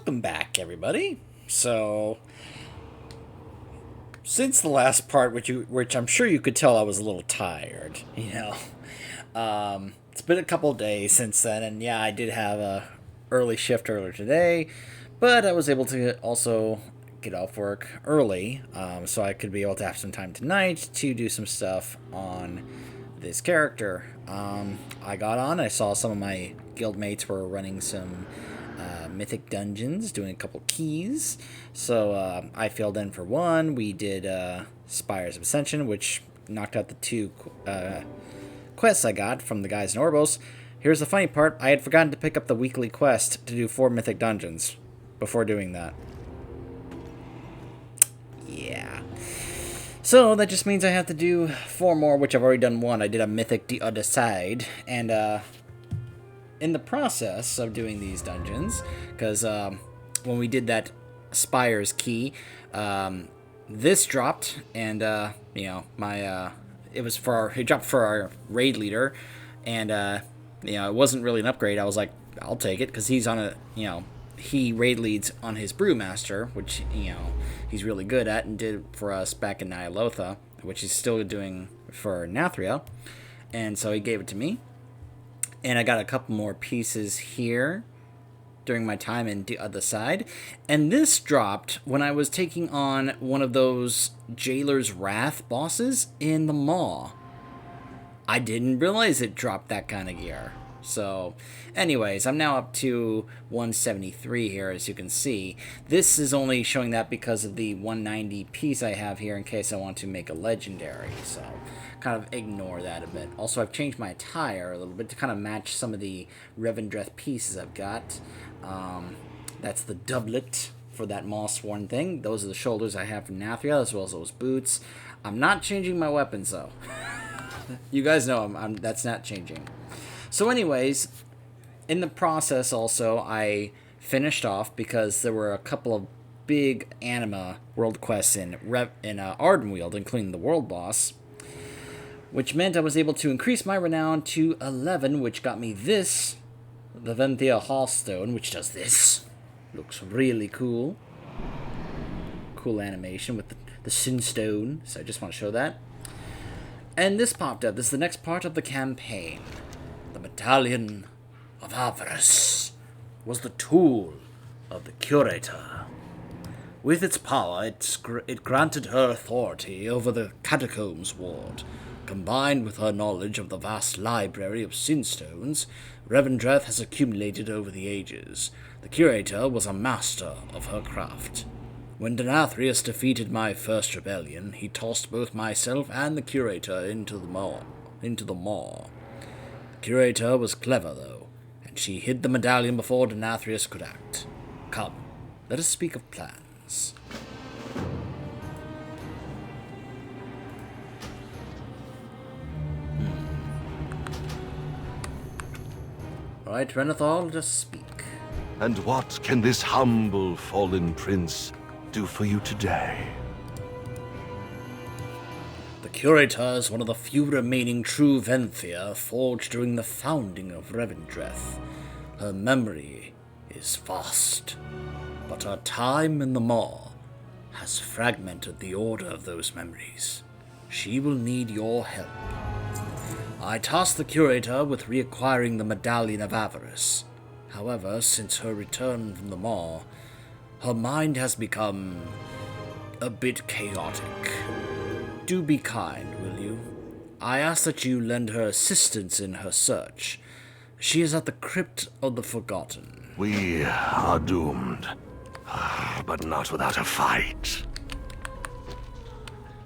Welcome back, everybody. So, since the last part, which I'm sure you could tell I was a little tired, it's been a couple days since then, and yeah, I did have a early shift earlier today, but I was able to also get off work early, so I could be able to have some time tonight to do some stuff on this character. I got on, I saw some of my guildmates were running some mythic dungeons, doing a couple keys. So I filled in for one. We did Spires of Ascension, which knocked out the two quests I got from the guys in Orbos. Here's the funny part. I had forgotten to pick up the weekly quest to do 4 mythic dungeons before doing that. Yeah. So that just means I have to do 4 more, which I've already done 1. I did a mythic the other side, and in the process of doing these dungeons, because when we did that Spires key, this dropped, and it dropped for our raid leader, and it wasn't really an upgrade. I was like, I'll take it because he's on he raid leads on his brewmaster, which he's really good at and did for us back in Nyalotha, which he's still doing for Nathria, and so he gave it to me. And I got a couple more pieces here during my time in the other side. And this dropped when I was taking on one of those Jailer's Wrath bosses in the Maw. I didn't realize it dropped that kind of gear. So, anyways, I'm now up to 173 here, as you can see. This is only showing that because of the 190 piece I have here in case I want to make a legendary. So, kind of ignore that a bit. Also, I've changed my attire a little bit to kind of match some of the Revendreth pieces I've got. That's the doublet for that Mossworn thing. Those are the shoulders I have from Nathria, as well as those boots. I'm not changing my weapons, though. You guys know that's not changing. So anyways, in the process also, I finished off because there were a couple of big anima world quests in Ardenweald, including the world boss, which meant I was able to increase my renown to 11, which got me this, the Venthyr Hearthstone, which does this. Looks really cool. Cool animation with the Sinstone, so I just want to show that. And this popped up. This is the next part of the campaign. The Medallion of Avarice was the tool of the Curator. With its power, it granted her authority over the Catacombs Ward. Combined with her knowledge of the vast library of Sinstones, Revendreth has accumulated over the ages. The Curator was a master of her craft. When Denathrius defeated my first rebellion, he tossed both myself and the Curator into the maw. The Curator was clever, though, and she hid the medallion before Denathrius could act. Come, let us speak of plans. Right, Renethal, let us speak. And what can this humble fallen prince do for you today? The Curator is one of the few remaining true Venthyr forged during the founding of Revendreth. Her memory is vast, but her time in the Maw has fragmented the order of those memories. She will need your help. I tasked the Curator with reacquiring the Medallion of Avarice. However, since her return from the Maw, her mind has become a bit chaotic. Do be kind, will you? I ask that you lend her assistance in her search. She is at the Crypt of the Forgotten. We are doomed, but not without a fight.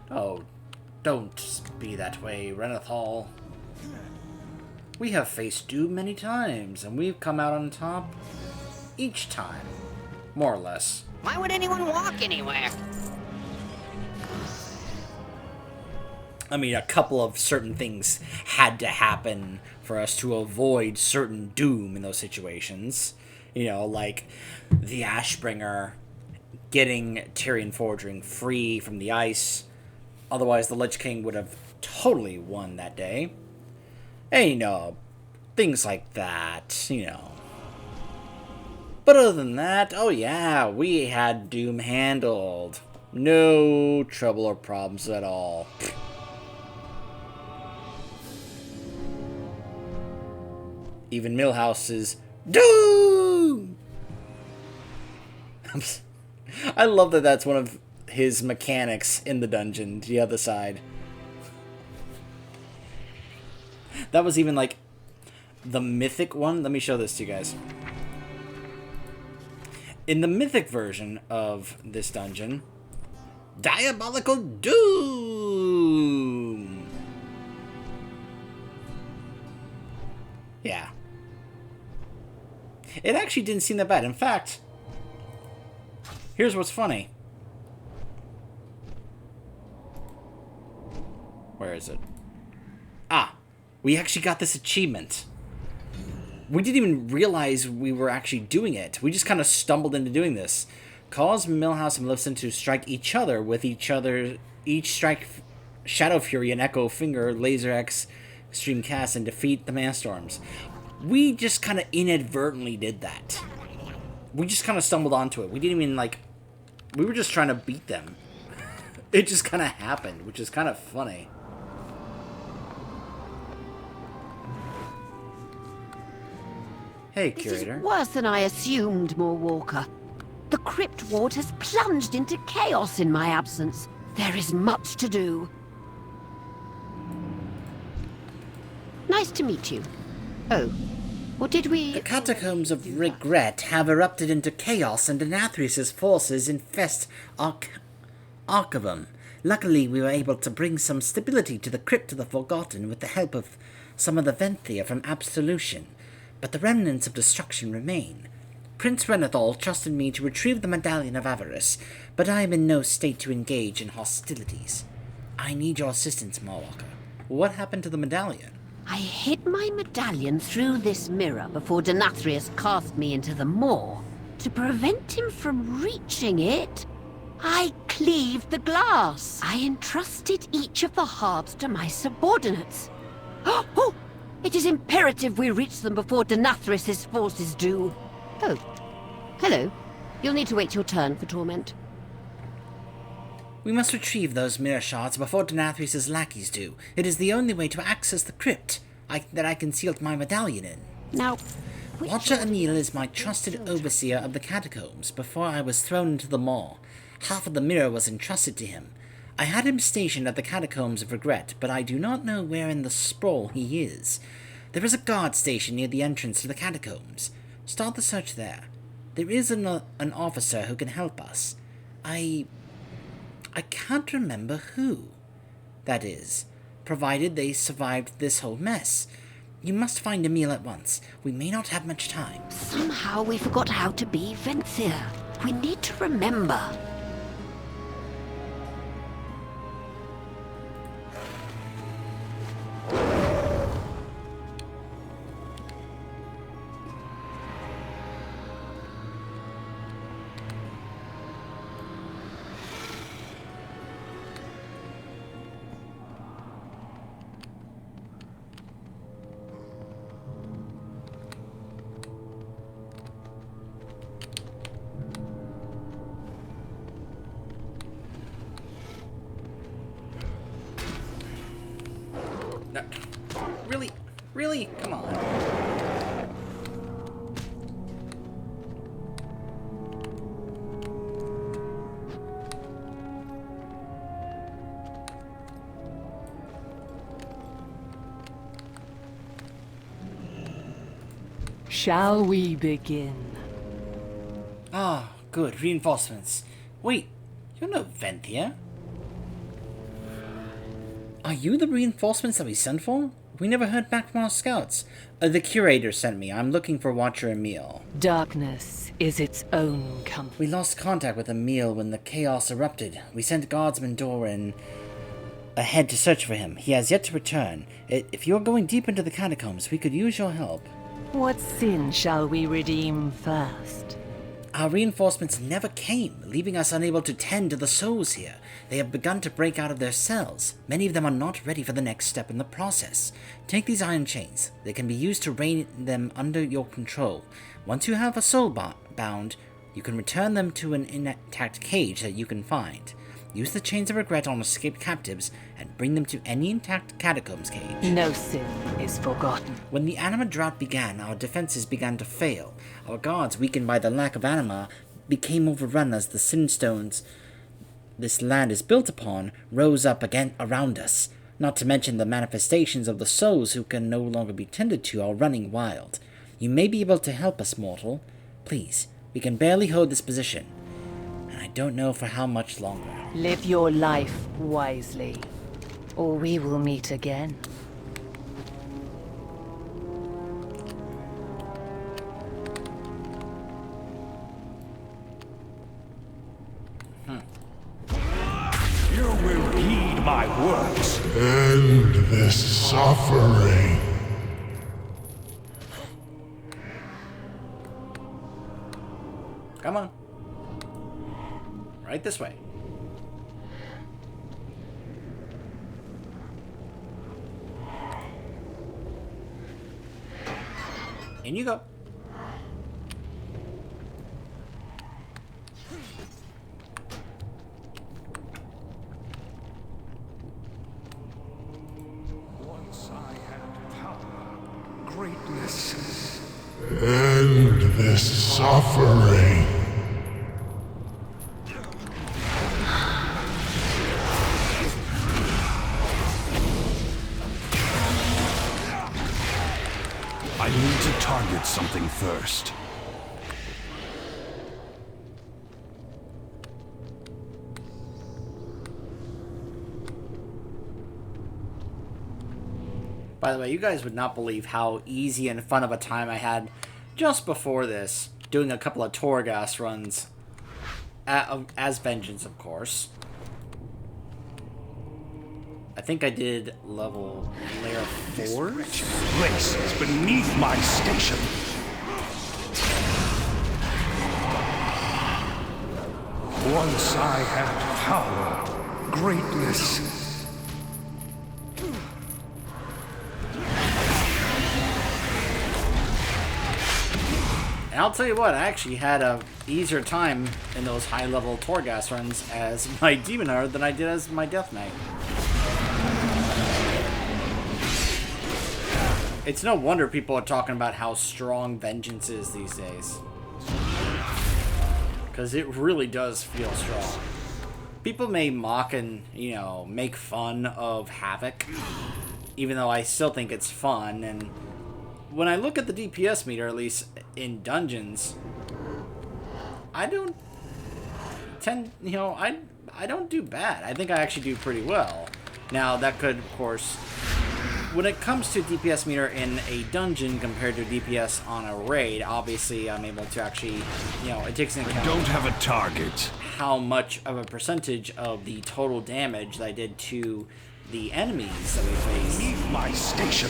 Oh, don't be that way, Renethal. We have faced doom many times, and we've come out on top each time, more or less. Why would anyone walk anywhere? I mean, a couple of certain things had to happen for us to avoid certain doom in those situations. Like the Ashbringer getting Tyrion Fordring free from the ice. Otherwise, the Lich King would have totally won that day. And, things like that, But other than that, oh yeah, we had Doom handled. No trouble or problems at all. Even Millhouse's Doom! I love that that's one of his mechanics in the dungeon, the other side. That was even like the mythic one. Let me show this to you guys. In the mythic version of this dungeon, Diabolical Doom! Yeah. It actually didn't seem that bad. In fact, here's what's funny. Where is it? Ah, we actually got this achievement. We didn't even realize we were actually doing it. We just kind of stumbled into doing this. Cause Millhouse and Maleficent to strike each other with each strike Shadow Fury and Echo Finger, Laser X, Extreme Cast, and defeat the Manstorms. We just kind of inadvertently did that. We just kind of stumbled onto it. We didn't even, like... We were just trying to beat them. It just kind of happened, which is kind of funny. Hey, Curator. This is worse than I assumed, Moorwalker. The Crypt Ward has plunged into chaos in my absence. There is much to do. Nice to meet you. Oh, what did we... The Catacombs of Regret have erupted into chaos, and Denathrius' forces infest Archivum. Luckily, we were able to bring some stability to the Crypt of the Forgotten with the help of some of the Venthyr from Absolution. But the remnants of destruction remain. Prince Renathal trusted me to retrieve the Medallion of Avarice, but I am in no state to engage in hostilities. I need your assistance, Moorwalker. What happened to the medallion? I hid my medallion through this mirror before Denathrius cast me into the moor. To prevent him from reaching it, I cleaved the glass. I entrusted each of the hearts to my subordinates. Oh! It is imperative we reach them before Denathrius' forces do. Oh. Hello. You'll need to wait your turn for torment. We must retrieve those mirror shards before Denathrius' lackeys do. It is the only way to access the crypt that I concealed my medallion in. Now, Watcher Anil is my trusted overseer of the catacombs. Before I was thrown into the maw, half of the mirror was entrusted to him. I had him stationed at the Catacombs of Regret, but I do not know where in the sprawl he is. There is a guard station near the entrance to the catacombs. Start the search there. There is an officer who can help us. I can't remember who. That is, provided they survived this whole mess. You must find Emil at once. We may not have much time. Somehow we forgot how to be Venthyr. We need to remember. No. Really? Really? Come on. Shall we begin? Ah, good. Reinforcements. Wait, you're no Venthyr. Are you the reinforcements that we sent for? We never heard back from our scouts. The curator sent me. I'm looking for Watcher Emil. Darkness is its own company. We lost contact with Emil when the chaos erupted. We sent Guardsman Doran ahead to search for him. He has yet to return. If you're going deep into the catacombs, we could use your help. What sin shall we redeem first? Our reinforcements never came, leaving us unable to tend to the souls here. They have begun to break out of their cells. Many of them are not ready for the next step in the process. Take these iron chains. They can be used to rein them under your control. Once you have a soul bound, you can return them to an intact cage that you can find. Use the chains of regret on escaped captives and bring them to any intact catacombs cage. No sin is forgotten. When the anima drought began, our defenses began to fail. Our guards, weakened by the lack of anima, became overrun as the sin stones this land is built upon rose up again around us. Not to mention the manifestations of the souls who can no longer be tended to are running wild. You may be able to help us, mortal. Please, we can barely hold this position, and I don't know for how much longer. Live your life wisely, or we will meet again. You will heed my words. End this suffering. Come on. Right this way. In you go. Once I had power, greatness. End this suffering. I need to target something first. By the way, you guys would not believe how easy and fun of a time I had just before this, doing a couple of Torghast runs, as Vengeance, of course. I think I did layer 4? Wretched place is beneath my station. Once I had power, greatness. And I'll tell you what, I actually had a easier time in those high-level Torghast runs as my Demon Hunter than I did as my Death Knight. It's no wonder people are talking about how strong Vengeance is these days. Because it really does feel strong. People may mock and, make fun of Havoc, even though I still think it's fun, and when I look at the DPS meter, at least in dungeons, I don't I don't do bad. I think I actually do pretty well. Now, that could, of course, when it comes to DPS meter in a dungeon compared to DPS on a raid, obviously I'm able to actually, it takes into account... Don't have a target. ...how much of a percentage of the total damage that I did to the enemies that we faced. Leave my station.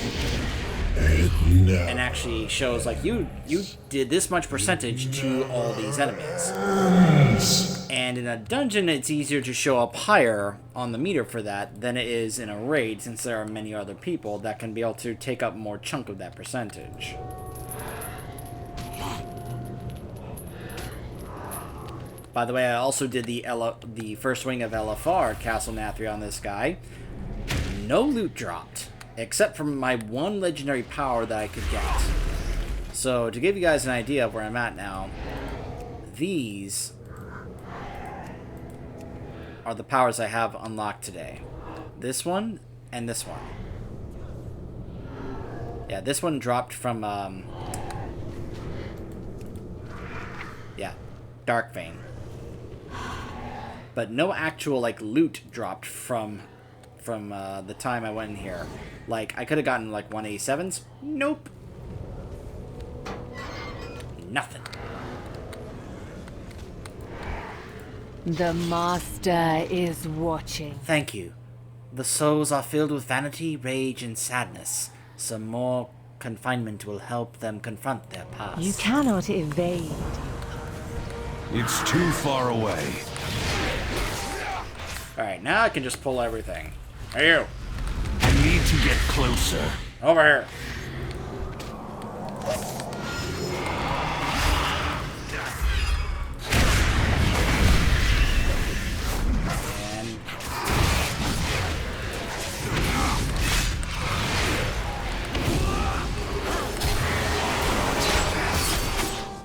And actually shows, like, you did this much percentage to all these enemies. And in a dungeon, it's easier to show up higher on the meter for that than it is in a raid, since there are many other people that can be able to take up more chunk of that percentage. By the way, I also did the first wing of LFR, Castle Nathria, on this guy. No loot dropped, except for my one legendary power that I could get. So, to give you guys an idea of where I'm at now, these are the powers I have unlocked today. This one, and this one. Yeah, this one dropped from, Dark Vein. But no actual, loot dropped from the time I went in here. Like, I could have gotten, 187s. Nope. Nothing. The Master is watching. Thank you. The souls are filled with vanity, rage, and sadness. Some more confinement will help them confront their past. You cannot evade. It's too far away. Alright, now I can just pull everything. Hey, you! I need to get closer. Over here! And...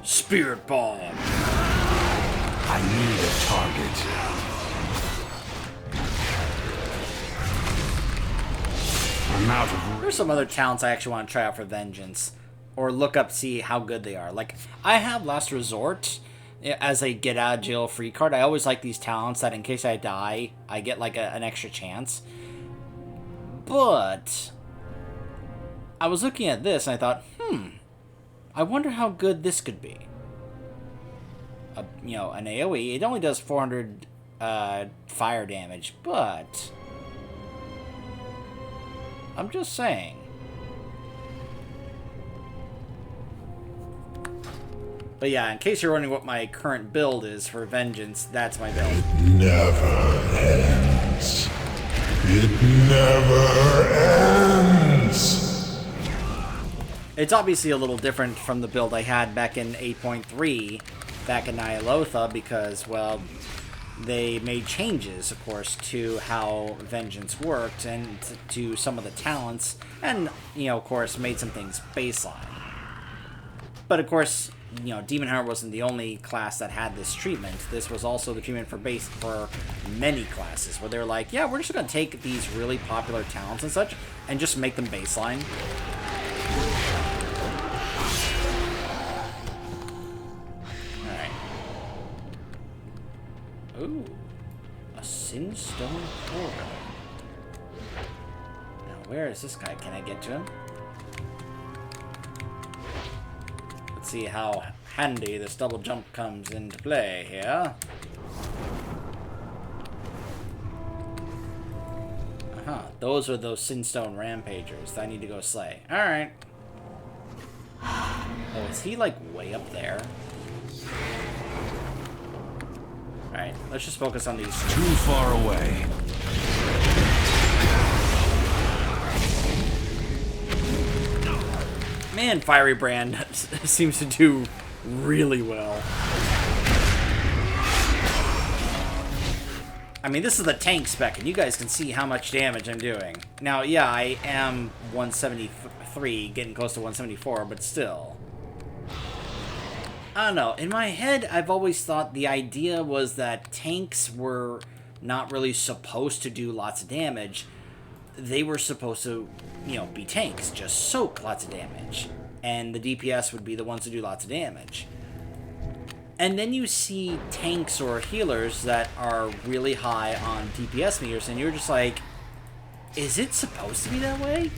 Spirit Bomb! I need a target. I'm out of... There's some other talents I actually want to try out for Vengeance. Or look up, see how good they are. Like, I have Last Resort as a get out of jail free card. I always like these talents that in case I die, I get like an extra chance. But I was looking at this and I thought, I wonder how good this could be. You know, an AoE, it only does 400 fire damage, but I'm just saying. But yeah, in case you're wondering what my current build is for Vengeance, that's my build. Never ends. It never ends. It's obviously a little different from the build I had back in 8.3, back in Nyalotha, because, well, they made changes, of course, to how Vengeance worked and to some of the talents, and, you know, of course, made some things baseline. But, of course, you know, Demon Hunter wasn't the only class that had this treatment. This was also the treatment for many classes, where they're like, yeah, we're just going to take these really popular talents and such, and just make them baseline. Alright. Ooh. A Sinstone Portal. Now, where is this guy? Can I get to him? Let's see how handy this double jump comes into play here. Those are those Sinstone Rampagers that I need to go slay. Alright. Oh, is he like way up there? Alright, let's just focus on these. Too far away. Man, Fiery Brand seems to do really well. I mean, this is the tank spec, and you guys can see how much damage I'm doing. Now, yeah, I am 173, getting close to 174, but still. I don't know. In my head, I've always thought the idea was that tanks were not really supposed to do lots of damage. They were supposed to, you know, be tanks, just soak lots of damage. And the DPS would be the ones to do lots of damage. And then you see tanks or healers that are really high on DPS meters, and you're just like, is it supposed to be that way?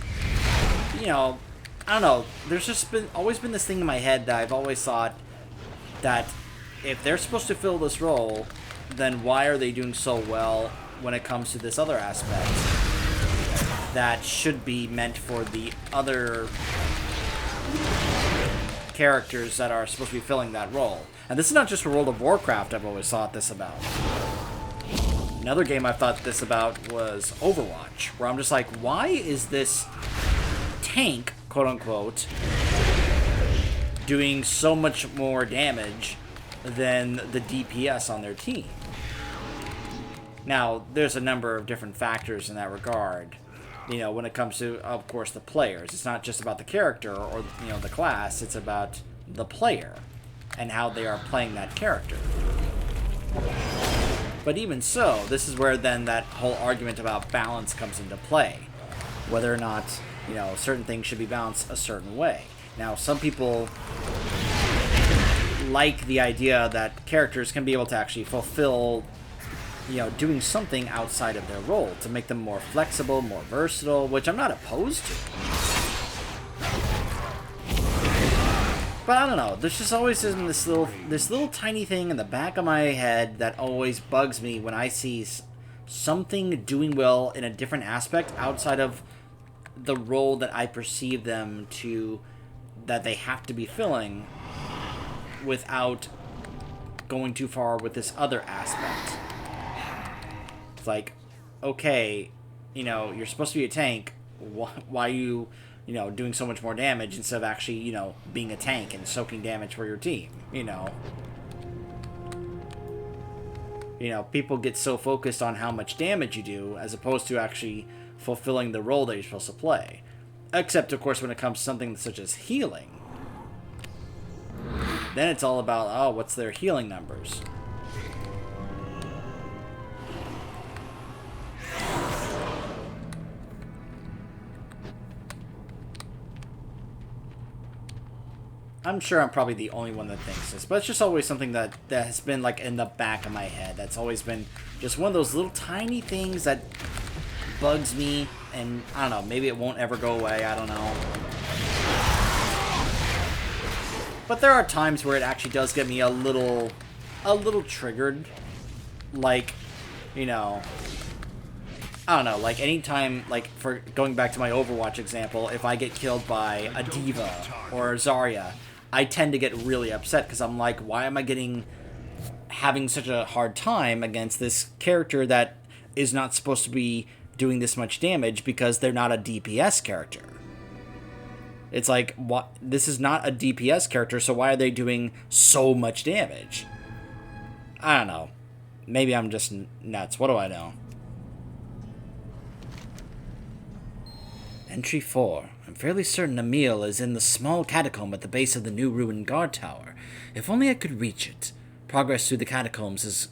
You know, I don't know. There's just always been this thing in my head that I've always thought that if they're supposed to fill this role, then why are they doing so well when it comes to this other aspect that should be meant for the other characters that are supposed to be filling that role? And this is not just for World of Warcraft I've always thought this about. Another game I've thought this about was Overwatch, where I'm just like, why is this tank, quote-unquote, doing so much more damage than the DPS on their team? Now, there's a number of different factors in that regard. You know, when it comes to, of course, the players. It's not just about the character or, you know, the class. It's about the player and how they are playing that character. But even so, this is where then that whole argument about balance comes into play. Whether or not, you know, certain things should be balanced a certain way. Now, some people like the idea that characters can be able to actually fulfill, you know, doing something outside of their role to make them more flexible, more versatile, which I'm not opposed to. But I don't know, there's just always been this little tiny thing in the back of my head that always bugs me when I see something doing well in a different aspect outside of the role that I perceive them to, that they have to be filling, without going too far with this other aspect. It's like, okay, you know, you're supposed to be a tank. Why are you, you know, doing so much more damage instead of actually, you know, being a tank and soaking damage for your team, you know? You know, people get so focused on how much damage you do as opposed to actually fulfilling the role that you're supposed to play. Except, of course, when it comes to something such as healing. Then it's all about, oh, what's their healing numbers? I'm sure I'm probably the only one that thinks this, but it's just always something that has been like in the back of my head. That's always been just one of those little tiny things that bugs me, and I don't know, maybe it won't ever go away, I don't know. But there are times where it actually does get me a little triggered. Like, you know, I don't know, like anytime, like for going back to my Overwatch example, if I get killed by a D.Va or a Zarya, I tend to get really upset because I'm like, why am I having such a hard time against this character that is not supposed to be doing this much damage because they're not a DPS character? It's like, what? This is not a DPS character, so why are they doing so much damage? I don't know. Maybe I'm just nuts. What do I know? Entry 4. I'm fairly certain Emil is in the small catacomb at the base of the new ruined guard tower. If only I could reach it. Progress through the catacombs is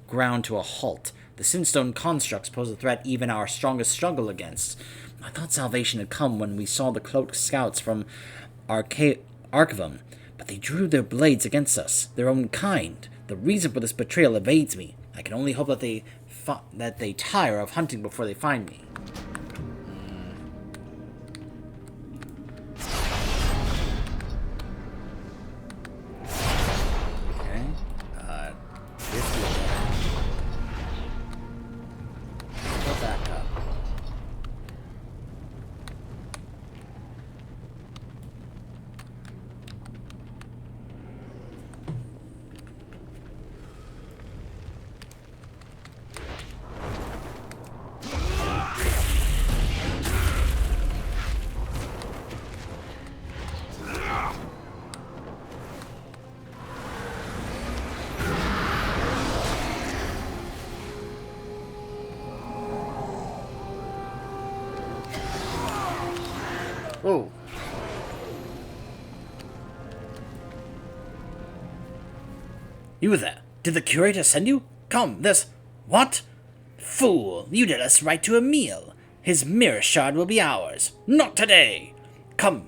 ground to a halt. The Sinstone constructs pose a threat even our strongest struggle against. I thought salvation had come when we saw the cloaked scouts from Archivum, but they drew their blades against us, their own kind. The reason for this betrayal evades me. I can only hope that they tire of hunting before they find me. Oh. You there? Did the curator send you? Come, this... What? Fool, you did us right to Emil. His mirror shard will be ours. Not today. Come,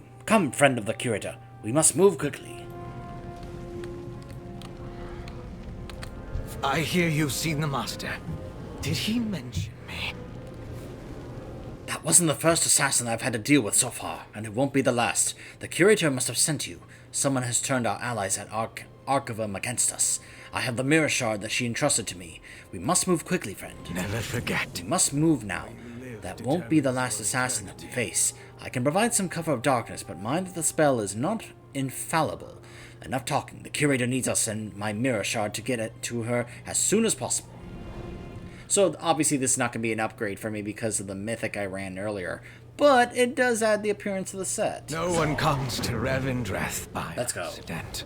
friend of the curator. We must move quickly. I hear you've seen the master. Did he mention me? That wasn't the first assassin I've had to deal with so far, and it won't be the last. The curator must have sent you. Someone has turned our allies at Archivum against us. I have the mirror shard that she entrusted to me. We must move quickly, friend. Never forget. We must move now. That won't be the last assassin that we face. I can provide some cover of darkness, but mind that the spell is not infallible. Enough talking. The curator needs us and my mirror shard to get it to her as soon as possible. So obviously this is not going to be an upgrade for me because of the mythic I ran earlier, but it does add the appearance of the set. No one comes to Revendreth by Let's go. accident.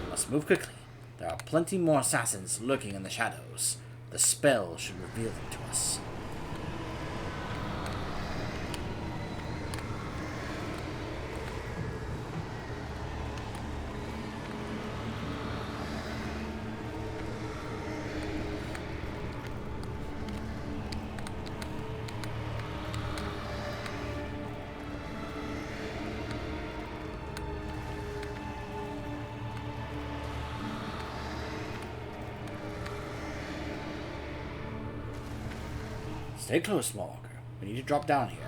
Must move quickly. There are plenty more assassins lurking in the shadows. The spell should reveal them to us. Stay close, Smallwalker. We need to drop down here.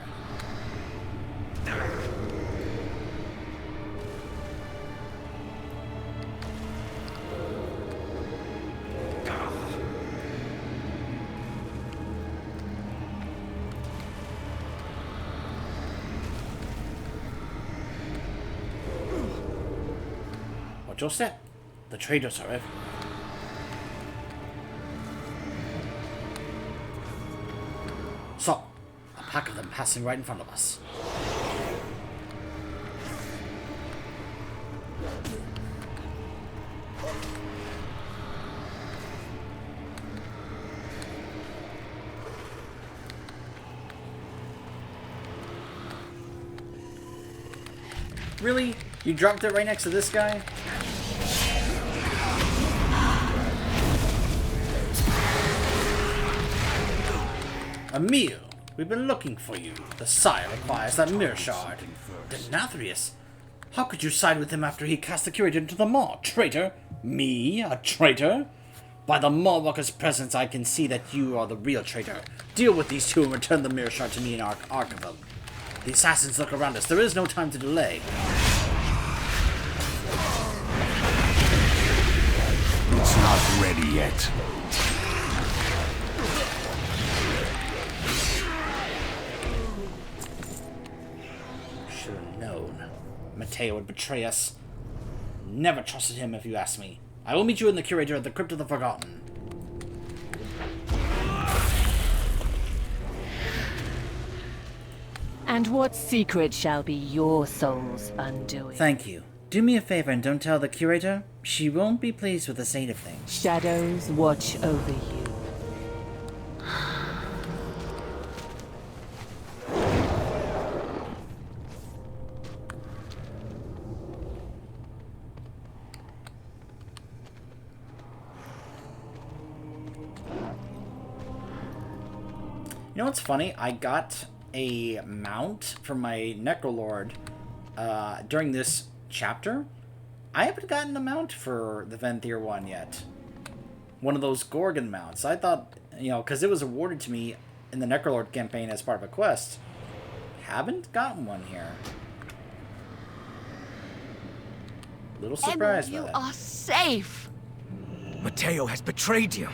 Watch your step. The traitors are everywhere. So, a pack of them passing right in front of us. Really? You dropped it right next to this guy? Emil, we've been looking for you. The Sire requires that mirror shard. Denathrius? How could you side with him after he cast the Curator into the Maw? Traitor? Me? A traitor? By the Mawwalker's presence, I can see that you are the real traitor. Deal with these two and return the mirror shard to me in Archivum. The assassins look around us. There is no time to delay. It's not ready yet. Should have known. Matteo would betray us. Never trusted him, if you ask me. I will meet you in the Curator at the Crypt of the Forgotten. And what secret shall be your soul's undoing? Thank you. Do me a favor and don't tell the Curator. She won't be pleased with the state of things. Shadows watch over you. You know what's funny? I got a mount from my Necrolord during this chapter. I haven't gotten a mount for the Venthyr one yet. One of those Gorgon mounts. I thought, you know, because it was awarded to me in the Necrolord campaign as part of a quest. Haven't gotten one here. Little surprised by You that. are safe. Matteo has betrayed you.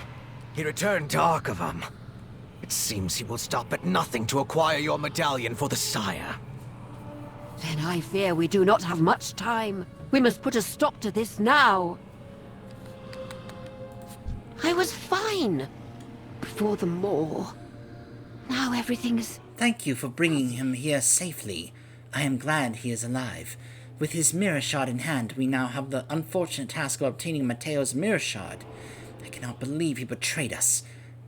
He returned to Archivum. It seems he will stop at nothing to acquire your medallion for the Sire. Then I fear we do not have much time. We must put a stop to this now. I was fine before the Maw. Now everything is... Thank you for bringing him here safely. I am glad he is alive. With his mirror shard in hand, we now have the unfortunate task of obtaining Matteo's mirror shard. I cannot believe he betrayed us.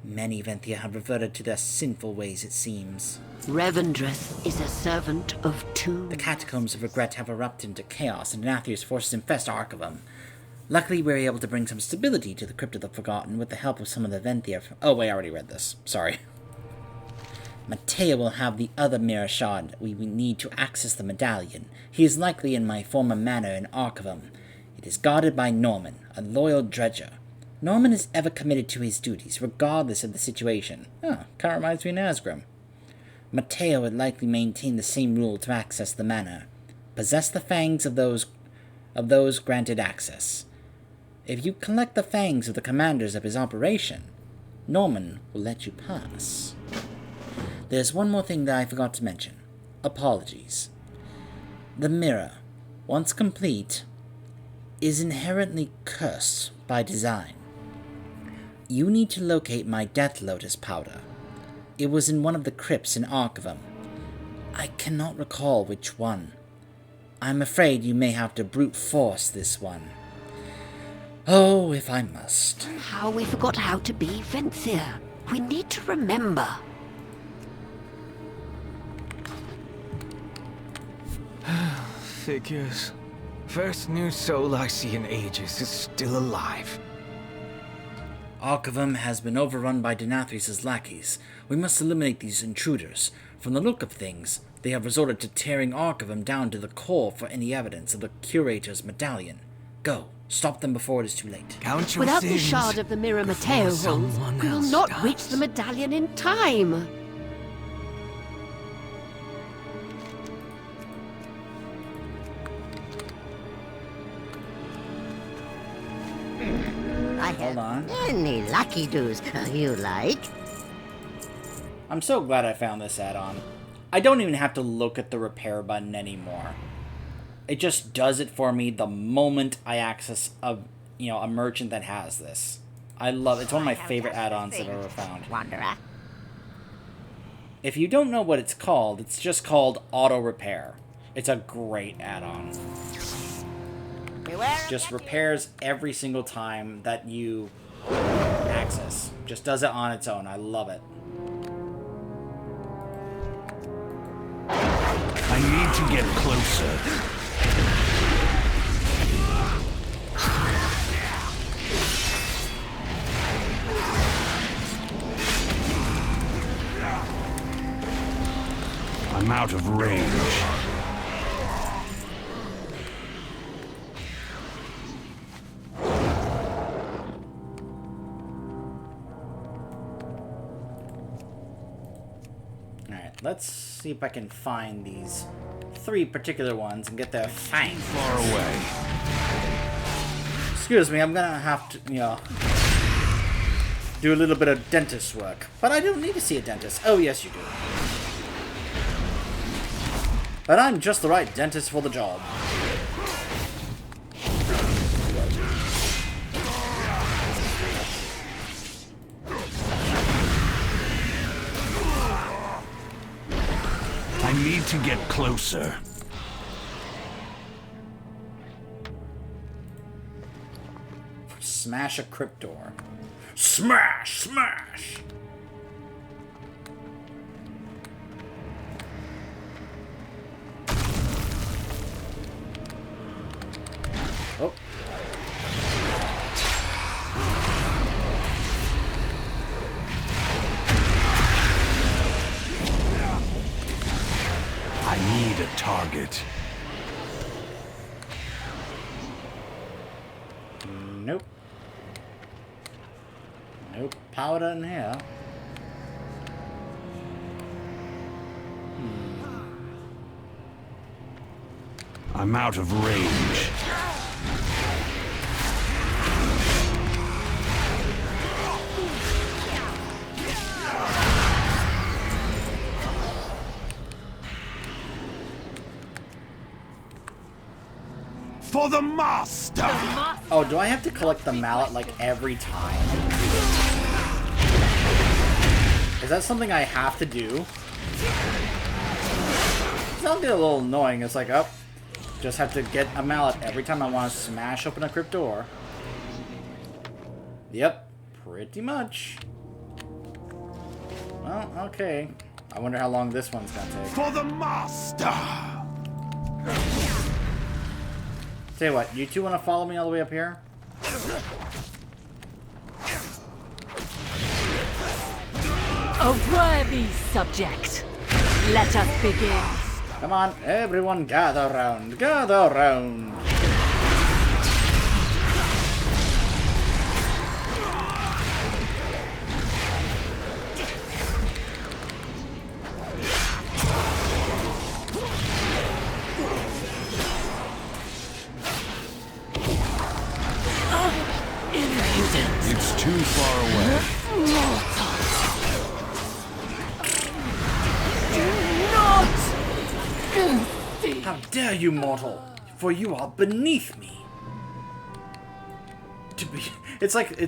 Many Venthyr have reverted to their sinful ways, it seems. Revendreth is a servant of two. The catacombs of regret have erupted into chaos, and Denathrius forces infest Archivum. Luckily, we were able to bring some stability to the Crypt of the Forgotten with the help of some of the Venthyr. Oh, wait, I already read this. Sorry. Matteo will have the other mirror shard we need to access the medallion. He is likely in my former manor in Archivum. It is guarded by Norman, a loyal dredger. Norman is ever committed to his duties, regardless of the situation. Oh, kinda reminds me of Nazgrim. Matteo would likely maintain the same rule to access the manor. Possess the fangs of those granted access. If you collect the fangs of the commanders of his operation, Norman will let you pass. There's one more thing that I forgot to mention. Apologies. The mirror, once complete, is inherently cursed by design. You need to locate my Death Lotus powder. It was in one of the crypts in Archivum. I cannot recall which one. I'm afraid you may have to brute force this one. Oh, if I must. How we forgot how to be Venthyr. We need to remember. Figures. First new soul I see in ages is still alive. Archivum has been overrun by Denathrius' lackeys. We must eliminate these intruders. From the look of things, they have resorted to tearing Archivum down to the core for any evidence of the Curator's medallion. Go, stop them before it is too late. Count your Without the things shard of the mirror before Matteo holds, someone we will else not does. reach the medallion in time. I Hold on. have any lucky doos you like. I'm so glad I found this add-on. I don't even have to look at the repair button anymore. It just does it for me the moment I access a merchant that has this. I love it. It's one of my favorite add-ons I've ever found. Wanderer. If you don't know what it's just called Auto Repair. It's a great add-on. Just repairs every single time that you access. Just does it on its own. I love it. I need to get closer. I'm out of range. Alright, let's see if I can find these 3 particular ones and get their fangs. Far away. Excuse me, I'm gonna have to, do a little bit of dentist work. But I don't need to see a dentist. Oh, yes, you do. But I'm just the right dentist for the job. I need to get closer. Smash a crypt door. Smash! Smash! Oh. I need a target. Nope. Nope. Powder in here. I'm out of range. For the master! Oh, do I have to collect the mallet like every time? Is that something I have to do? That'll get a little annoying. It's like, oh, just have to get a mallet every time I want to smash open a crypt door. Yep, pretty much. Well, okay. I wonder how long this one's gonna take. For the master! Tell you what, you two want to follow me all the way up here? A worthy subject. Let us begin. Come on, everyone gather round, gather round. It's too far away. How dare you, mortal? For you are beneath me. To be, it's like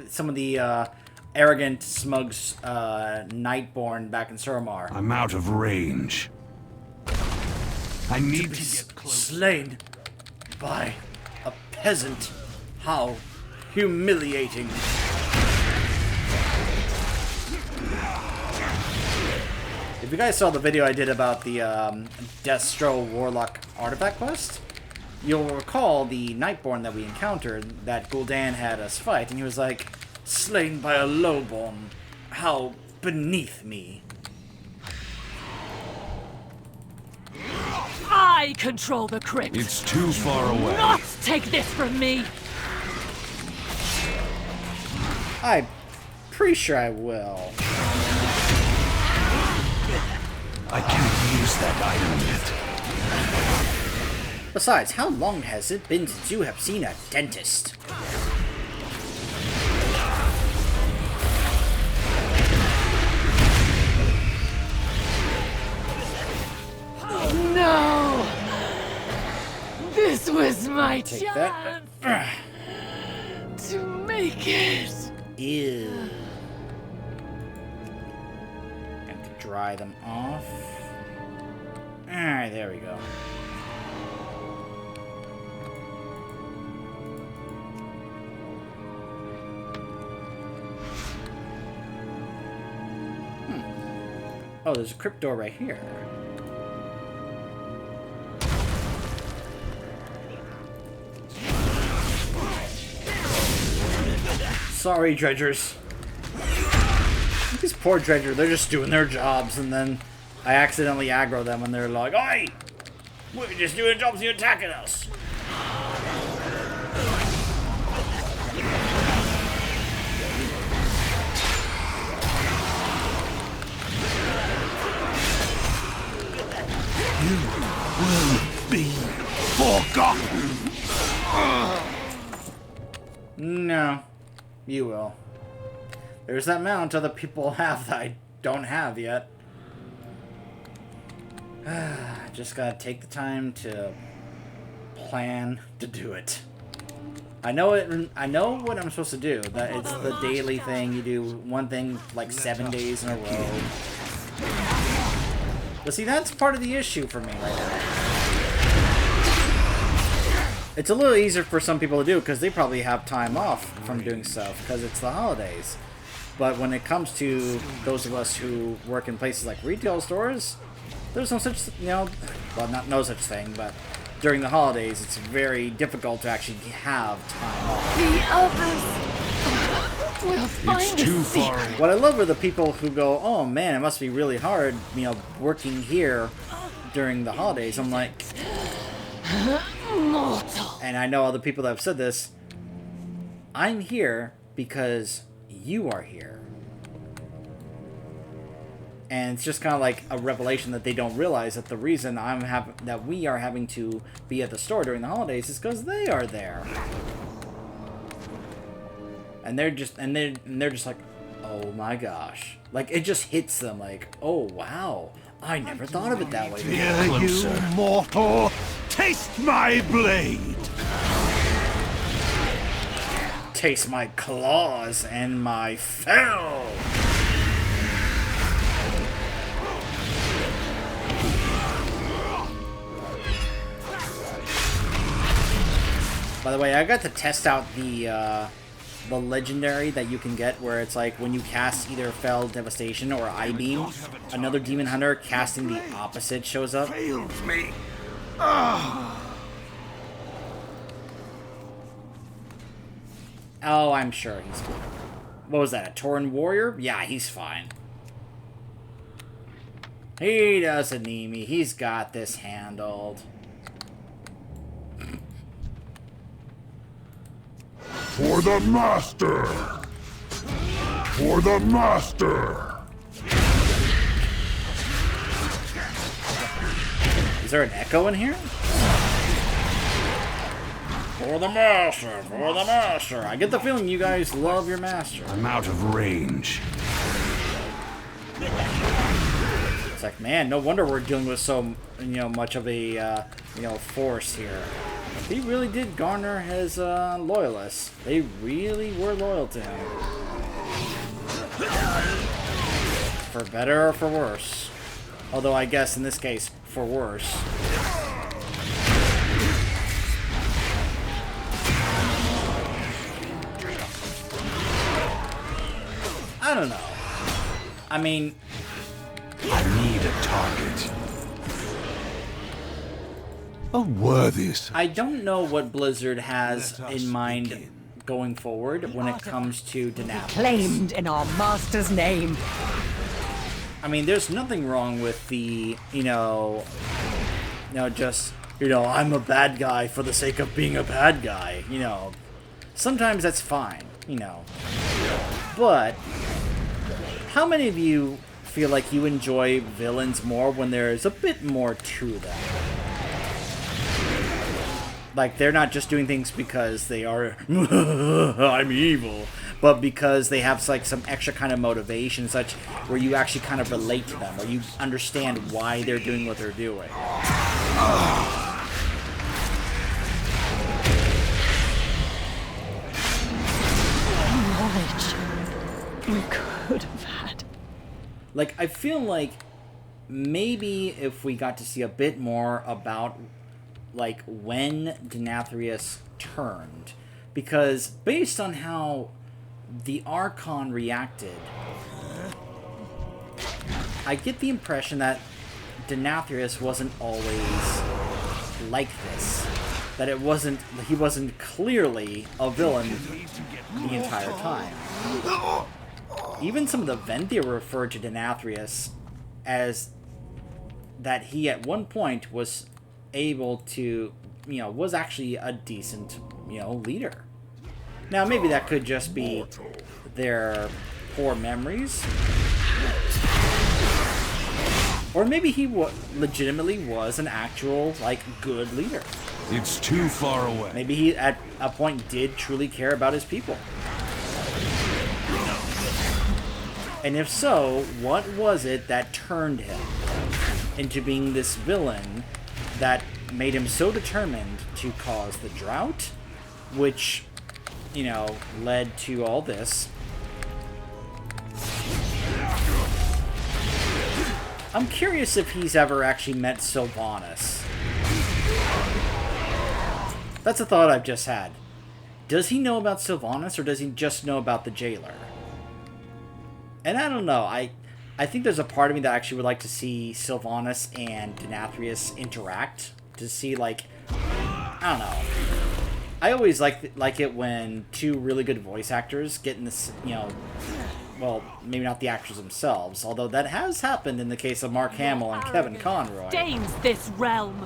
some of the arrogant, smug Nightborn back in Suramar. I'm out of range. I need To be to get close. slain by a peasant. How humiliating. If you guys saw the video I did about the Destro Warlock artifact quest, you'll recall the Nightborn that we encountered that Gul'dan had us fight, and he was like, slain by a lowborn. How beneath me. I control the crypt. It's too far away. Not take this from me. I'm pretty sure I will. I can't use that item yet. Besides, how long has it been since you have seen a dentist? No. This was my Take chance that. to make it. Ew. Got to dry them off. Alright, there we go. Oh, there's a crypt door right here. Sorry, dredgers. These poor dredgers, they're just doing their jobs, and then I accidentally aggro them, and they're like, "Oi! We're just doing jobs and you're attacking us!" You will be forgotten. No, you will. There's that mount other people have that I don't have yet. Just gotta take the time to plan to do it. I know it. I know what I'm supposed to do. That it's the daily thing. You do one thing like 7 days in a row. But see, that's part of the issue for me right now. It's a little easier for some people to do because they probably have time off from doing stuff because it's the holidays. But when it comes to those of us who work in places like retail stores, there's no such, well, not no such thing, but during the holidays, it's very difficult to actually have time off. The others will find It's too far. What I love are the people who go, "Oh man, it must be really hard, working here during the holidays." I'm like, mortal. and I know other people that have said this, I'm here because you are here. And it's just kind of like a revelation that they don't realize that the reason that we are having to be at the store during the holidays is because they are there. And they're just like, "Oh my gosh." Like it just hits them like, "Oh wow. I never thought of it that way." Fear you, mortal. Taste my blade. Taste my claws and my fell. By the way, I got to test out the legendary that you can get, where it's like when you cast either Fell Devastation or Eye Beam, another Demon Hunter casting the opposite shows up. Fails me. Oh, I'm sure he's fine. What was that, a Tauren Warrior? Yeah, he's fine. He doesn't need me. He's got this handled. For the Master! For the Master! Is there an echo in here? For the Master! For the Master! I get the feeling you guys love your Master. I'm out of range. It's like, man, no wonder we're dealing with so, much of a, force here. He really did garner his, loyalists. They really were loyal to him. For better or for worse. Although I guess in this case, for worse. I don't know. I mean, I need a target. A worthy. I don't know what Blizzard has in mind going forward when it comes to Denali. Claimed in our master's name. I mean, there's nothing wrong with the, I'm a bad guy for the sake of being a bad guy, Sometimes that's fine, But how many of you feel like you enjoy villains more when there's a bit more to them? Like, they're not just doing things because they are, I'm evil, but because they have, like, some extra kind of motivation, such where you actually kind of relate to them, or you understand why they're doing what they're doing. Like, I feel like maybe if we got to see a bit more about, like, when Denathrius turned. Because based on how the Archon reacted, I get the impression that Denathrius wasn't always like this. That he wasn't clearly a villain the entire time. Even some of the Venthyr referred to Denathrius as that he at one point was able to, was actually a decent, leader. Now, maybe that could just be their poor memories. Or maybe he legitimately was an actual, like, good leader. It's too far away. Maybe he, at a point, did truly care about his people. And if so, what was it that turned him into being this villain that made him so determined to cause the drought, which, led to all this? I'm curious if he's ever actually met Sylvanas. That's a thought I've just had. Does he know about Sylvanas, or does he just know about the jailer? And I don't know. I think there's a part of me that actually would like to see Sylvanas and Denathrius interact. To see, like, I don't know. I always like it when two really good voice actors get in this, well, maybe not the actors themselves, although that has happened in the case of Mark Hamill and Kevin Conroy. Stains this realm.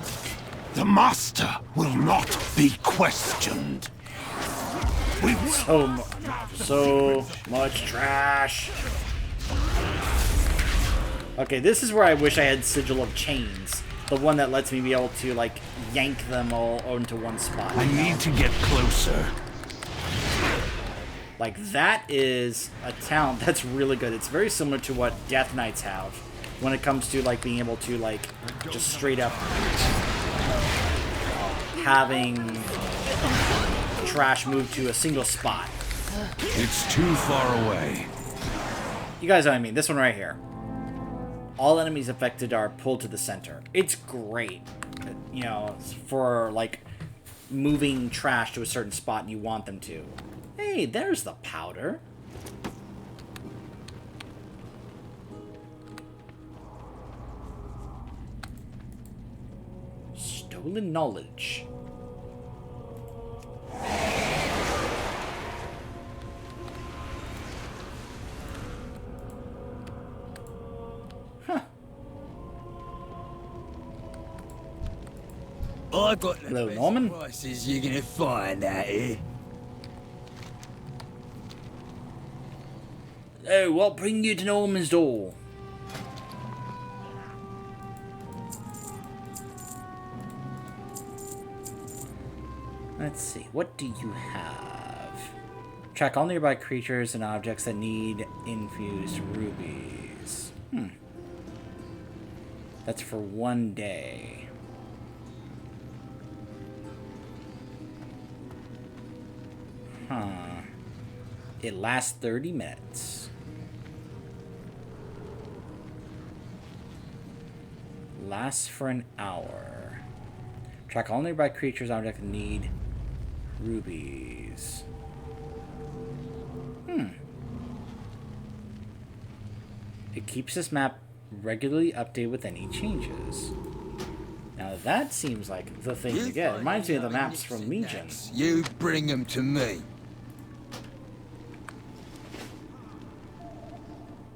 The Master will not be questioned. So much trash. Okay, this is where I wish I had Sigil of Chains. The one that lets me be able to, like, yank them all into one spot. I need to get closer. Like, that is a talent that's really good. It's very similar to what Death Knights have when it comes to, like, being able to, like, just straight up having trash move to a single spot. It's too far away. You guys know what I mean. This one right here. All enemies affected are pulled to the center. It's great, for, like, moving trash to a certain spot you want them to. Hey, there's the powder. Stolen knowledge. I got the Hello, best Norman. prices you're gonna find out here. Oh, what bring you to Norman's door? Let's see, what do you have? Track all nearby creatures and objects that need infused rubies. That's for 1 day. It lasts 30 minutes. Lasts for an hour. Track all nearby creatures, objects that need rubies. It keeps this map regularly updated with any changes. Now that seems like the thing to get. It reminds me of the maps from Legion. You bring them to me.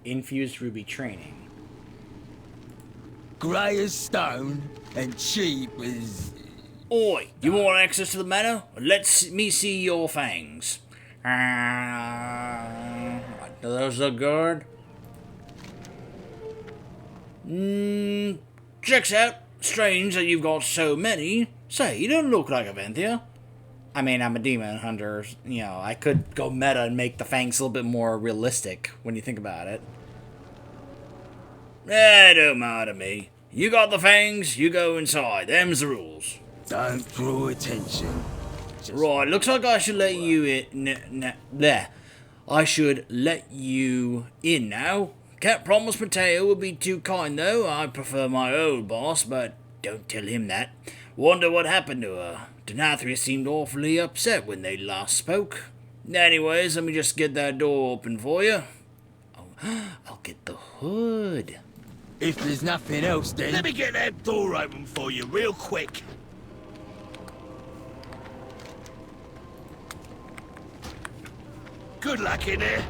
Infused ruby training. Grey as stone and cheap as... Oi, you want access to the manor? Let me see your fangs. Those look good. Checks out. Strange that you've got so many. Say, you don't look like a Venthyr. I mean, I'm a demon hunter. I could go meta and make the fangs a little bit more realistic when you think about it. Don't matter me. You got the fangs, you go inside. Them's the rules. Don't draw attention. Right, looks like I should let you in. There. I should let you in now. Can't promise Mateo will be too kind, though. I prefer my old boss, but don't tell him that. Wonder what happened to her. Denathrius seemed awfully upset when they last spoke. Anyways, let me just get that door open for you. Oh, I'll get the hood. If there's nothing else, then... Let me get that door open for you real quick. Good luck in there.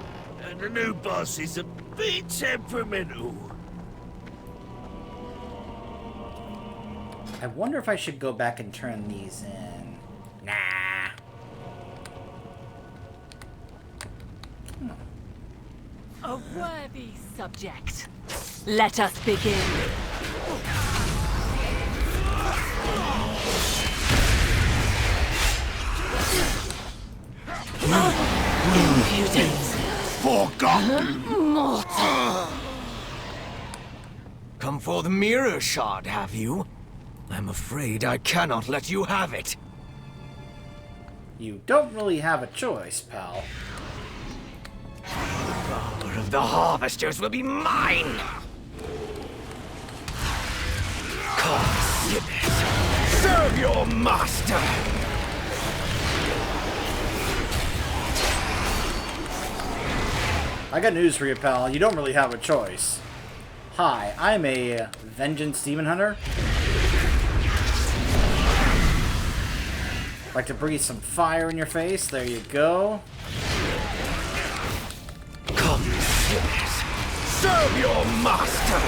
The new boss is a bit temperamental. I wonder if I should go back and turn these in. Nah. A worthy subject. Let us begin. Impudence. Forgotten. Mortal. Come for the mirror shard, have you? I'm afraid I cannot let you have it. You don't really have a choice, pal. Power of the harvesters will be mine! Come, sinners! Serve your master! I got news for you, pal. You don't really have a choice. Hi, I'm a vengeance demon hunter. Like to breathe some fire in your face. There you go. Come, sinners! Serve your master!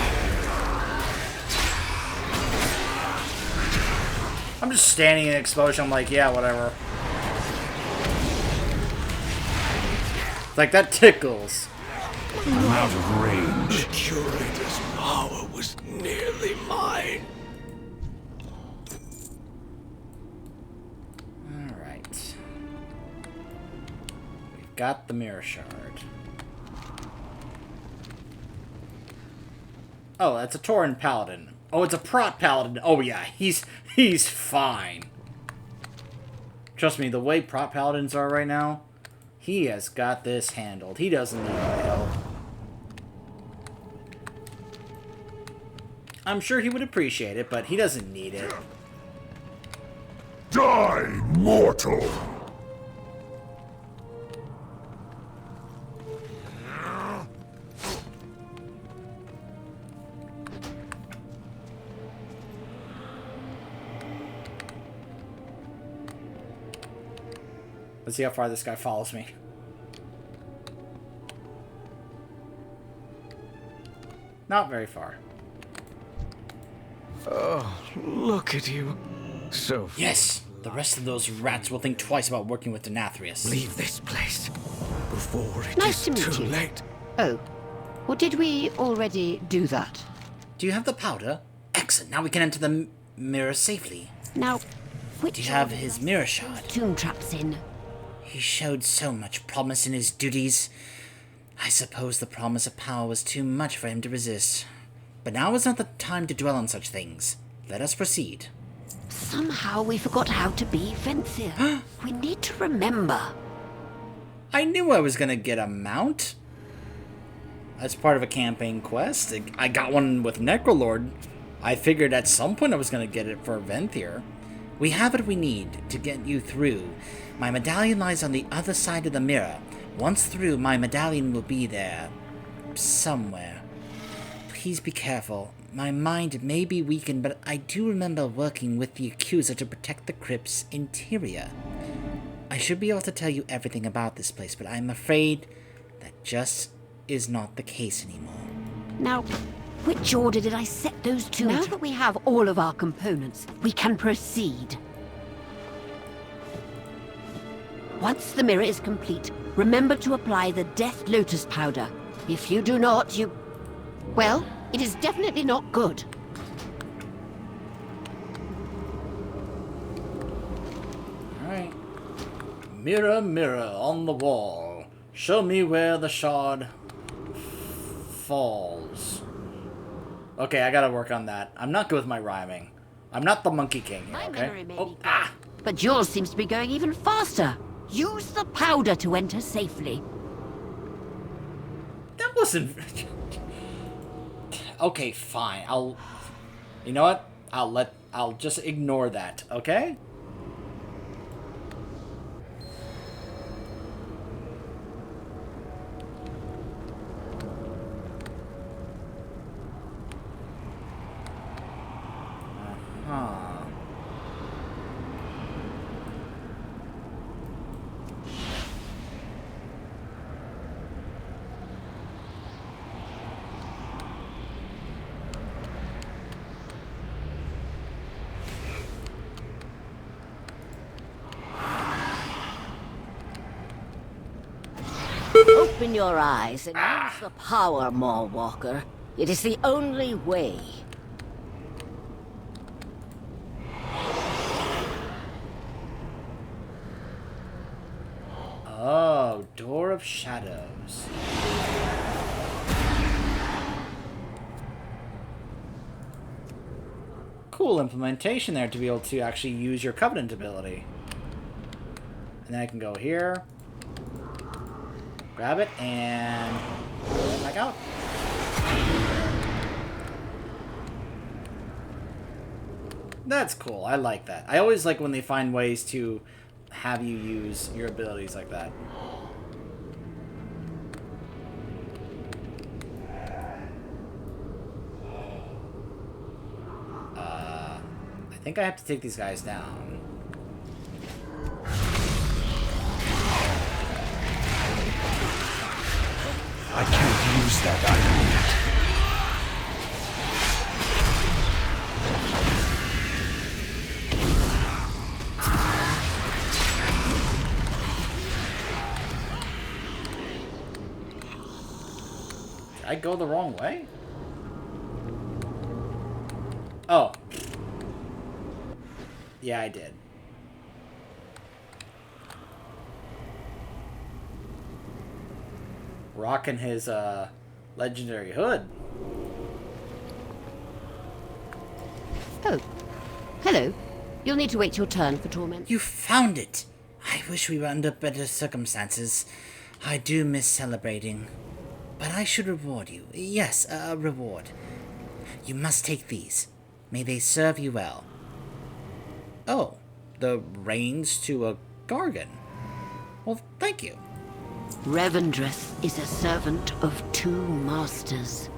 I'm just standing in exposure. I'm like, yeah, whatever. Like, that tickles. I'm out of range. The curator's power was nearly mine. Alright. We've got the mirror shard. Oh, that's a Tauren paladin. Oh, it's a Prot paladin. Oh yeah, he's fine. Trust me, the way Prot paladins are right now, he has got this handled. He doesn't need my help. I'm sure he would appreciate it, but he doesn't need it. Die, mortal! Let's see how far this guy follows me. Not very far. Oh, look at you. So... Yes! The rest of those rats will think twice about working with Denathrius. Leave this place before it Nice is to meet too you. late. Oh, well, did we already do that? Do you have the powder? Excellent. Now we can enter the mirror safely. Now, which Do you have his mirror shard? tomb traps in? He showed so much promise in his duties. I suppose the promise of power was too much for him to resist. But now is not the time to dwell on such things. Let us proceed. Somehow we forgot how to be Venthyr. We need to remember. I knew I was gonna get a mount. As part of a campaign quest. I got one with Necrolord. I figured at some point I was gonna get it for Venthyr. We have what we need to get you through. My medallion lies on the other side of the mirror. Once through, my medallion will be there. Somewhere. Please be careful. My mind may be weakened, but I do remember working with the Accuser to protect the crypt's interior. I should be able to tell you everything about this place, but I'm afraid that just is not the case anymore. Now, which order did I set those two? Now that we have all of our components, we can proceed. Once the mirror is complete, remember to apply the Death Lotus powder. If you do not, you... well, it is definitely not good. Alright. Mirror, mirror on the wall, show me where the shard falls. Okay, I gotta work on that. I'm not good with my rhyming. I'm not the Monkey King here, okay? Oh, ah! But yours seems to be going even faster. Use the powder to enter safely. That wasn't... Okay, fine. You know what? I'll just ignore that, okay? Uh-huh. Open your eyes and use the power, Mawwalker. It is the only way. Oh, Door of Shadows. Cool implementation there to be able to actually use your Covenant ability. And then I can go here, grab it, and pull it back out. That's cool. I like that. I always like when they find ways to have you use your abilities like that. I think I have to take these guys down. I can't use that item yet. Did I go the wrong way? Oh. Yeah, I did. Rocking his, legendary hood. Oh. Hello. You'll need to wait your turn for torment. You found it! I wish we were under better circumstances. I do miss celebrating. But I should reward you. Yes, a reward. You must take these. May they serve you well. Oh, the reins to a Gargan. Well, thank you. Revendreth is a servant of two masters.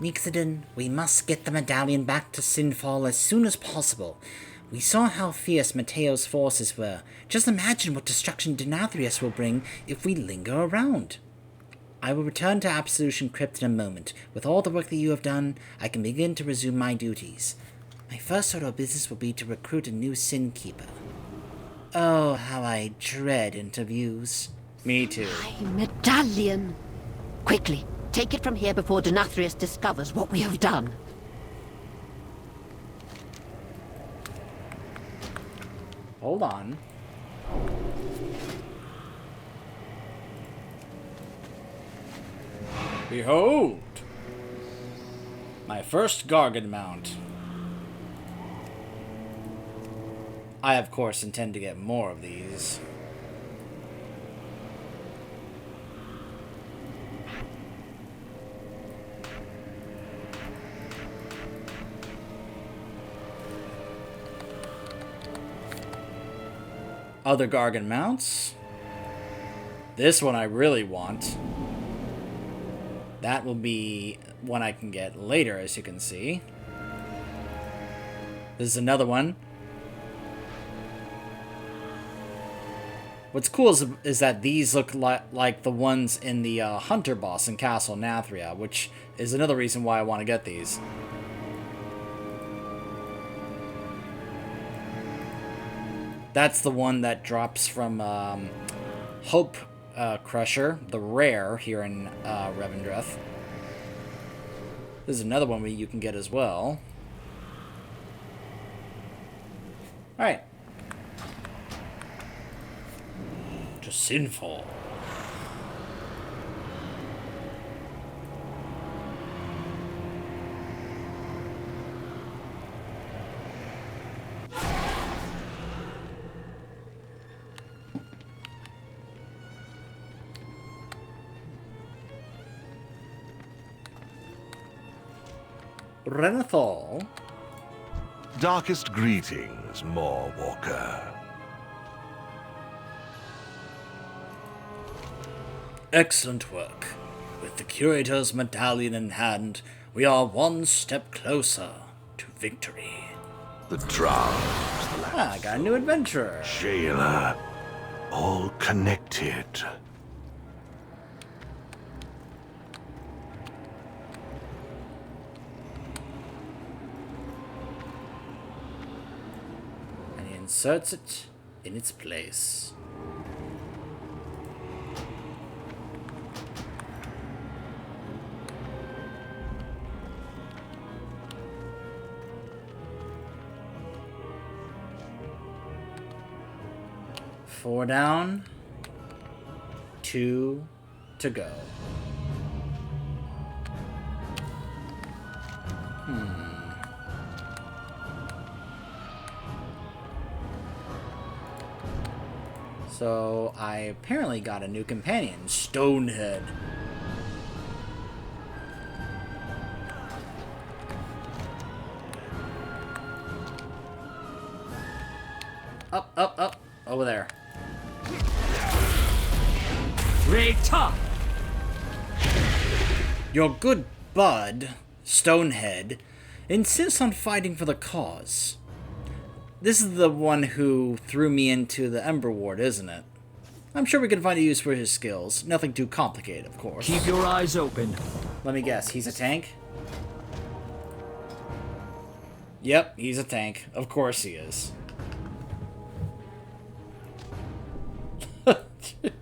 Mixodin, we must get the medallion back to Sinfall as soon as possible. We saw how fierce Mateo's forces were. Just imagine what destruction Denathrius will bring if we linger around. I will return to Absolution Crypt in a moment. With all the work that you have done, I can begin to resume my duties. My first order of business will be to recruit a new Sin Keeper. Oh, how I dread interviews. Me too. My medallion! Quickly, take it from here before Denathrius discovers what we have done. Hold on. Behold! My first Gargan mount. I, of course, intend to get more of these. Other Gargan mounts. This one I really want. That will be one I can get later, as you can see. This is another one. What's cool is that these look like the ones in the Hunter boss in Castle Nathria, which is another reason why I want to get these. That's the one that drops from Hope Crusher, the rare here in Revendreth. There's another one you can get as well. Alright. To Sinfall. Renathal. Darkest greetings, Maw Walker. Excellent work. With the Curator's medallion in hand, we are one step closer to victory. The Drows, I got a new adventurer. Shayla, all connected. And he inserts it in its place. Four down, 2 to go. So I apparently got a new companion, Stonehead. Up, up, up, over there. Reta! Your good bud, Stonehead, insists on fighting for the cause. This is the one who threw me into the Ember Ward, isn't it? I'm sure we can find a use for his skills. Nothing too complicated, of course. Keep your eyes open. Let me guess, he's a tank? Yep, he's a tank. Of course he is.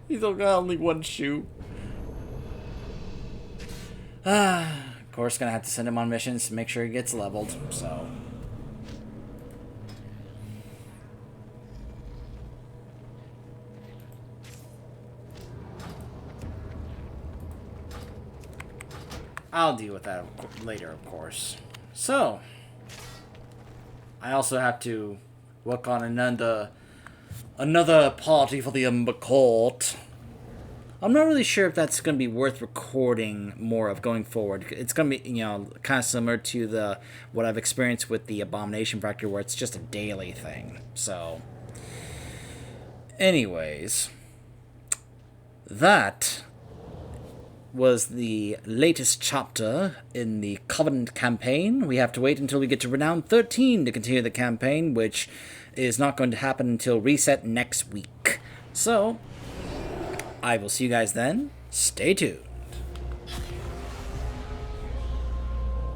He's got only one shoe. Of course, gonna have to send him on missions to make sure he gets leveled, so... I'll deal with that later, of course. So, I also have to work on another party for the Ember Court. I'm not really sure if that's going to be worth recording more of going forward. It's going to be, you know, kind of similar to what I've experienced with the Abomination Factory, where it's just a daily thing. So, anyways, that was the latest chapter in the Covenant campaign. We have to wait until we get to Renown 13 to continue the campaign, which is not going to happen until reset next week. So, I will see you guys then. Stay tuned.